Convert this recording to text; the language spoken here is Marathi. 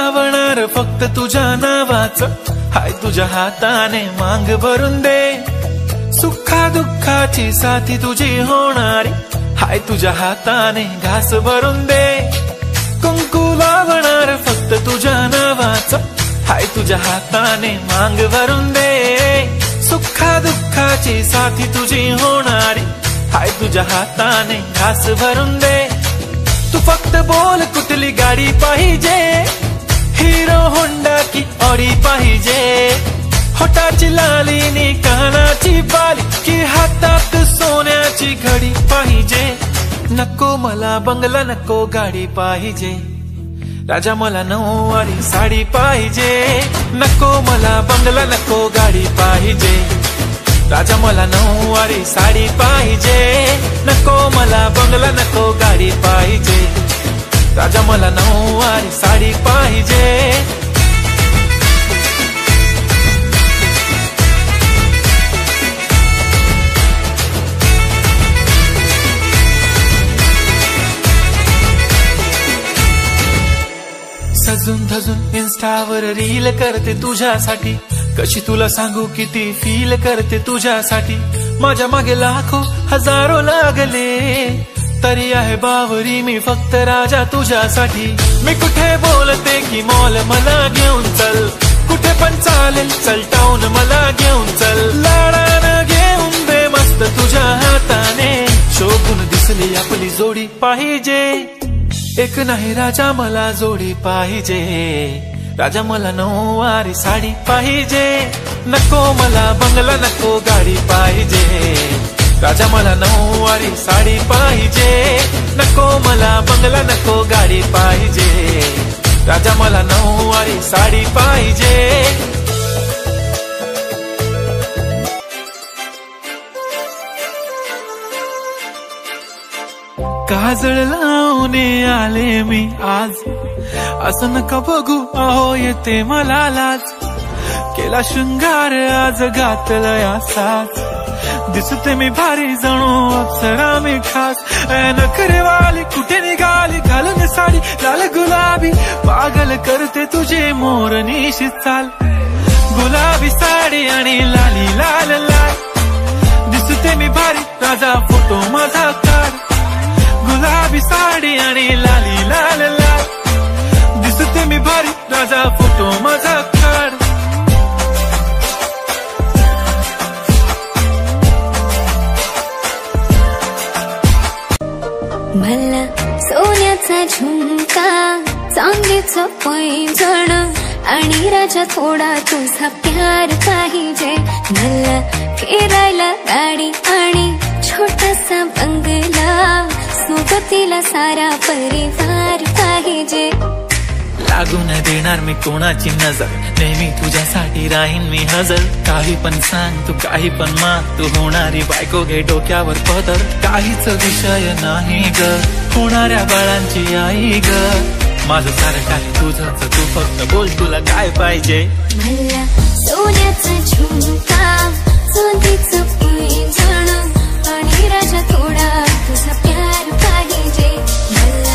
लावणार फक्त तुझ्या नावाचं, हाय तुझ्या हाताने मांग भरून दे, सुखा दुःखाची साथी तुझी होणारी, हाय तुझ्या हाताने घास भरून दे, कुंकू लावणार फक्त तुझ्या नावाचं, हाय तुझ्या हाताने मांग भरून दे, सुखा दुःखाची साथी तुझी होणारी, हाय तुझ्या हाताने घास भरून दे। तू फक्त बोल कुठली गाडी पाहिजे, हिरो होंडा की ऑडी पाहिजे, होटाची लाली नी कानाची बाली की हातात सोन्याची घडी पाहिजे। नको मला बंगला नको गाडी पाहिजे, राजा मला नऊवारी साडी पाहिजे, नको मला बंगला नको गाडी पाहिजे, राजा मला नऊवारी साडी पाहिजे, नको मला बंगला नको गाडी पाहिजे, राजा मला नऊवारी साडी पाहिजे। सजून धजून इन्स्टावर रील करते तुझ्यासाठी, कशी तुला सांगू किती फील करते तुझ्यासाठी, माझ्या मागे लाखो हजारो लागले तरी आहे बावरी मी फक्त राजा तुझ्यासाठी। मी कुठे बोलते की मॉल मला घेऊन चल, कुठे पण चालेल चल टाऊन मला घेऊन चल, लाडानं घेऊन दे मस्त तुझ्या हाताने, शोभून दिसली आपली जोडी पाहिजे, एक नाही राजा मला जोडी पाहिजे, राजा मला नऊवारी साडी पाहिजे, नको मला बंगला नको गाडी पाहिजे, राजा मला नऊवारी साडी पाहिजे, नको मला बंगला नको गाडी पाहिजे, राजा मला नऊवारी साडी पाहिजे। काजळ लावणे आले मी आज, असं नका बघू अहो येते मला लाज, केला शृंगार आज घातलाय असाच, दिसते मी भारी जणू अप्सरा मी खास, नखरेवाली कुठे निघाली घालून साडी लाल गुलाबी, पागल करते तुझे मोरनीशी चाल, गुलाबी साडी आणि लाली लाल लाल, दिसते मी भारी राजा फोटो माझा काढ, गुलाबी साडी आणि लाली लाल लाल, दिसते मी भारी राजा फोटो माझा काढ। मला सोन्याचा झुमका, चांदीचं पैंजण आणि राजा थोडा तुझा प्यार पाहिजे, मला फिरायला गाडी आणि छोटासा बंगला, सोबतीला सारा परिवार पाहिजे, लागून देणार मी कोणाची नजर, नेहमी तुझ्यासाठी राहीन मी हजर, काही पण सांग तू काही पण माग, तू होणारी बायको घे डोक्यावर पदर, काहीच विषय नाही ग, होणाऱ्या बाळांची आई ग, माझं सारं काही तुझंच, तू फक्त बोल तुला काय पाहिजे। मला सोन्याचा झुमका, चांदीचं पैंजण आणि राजा थोडा तुझा प्यार पाहिजे, मला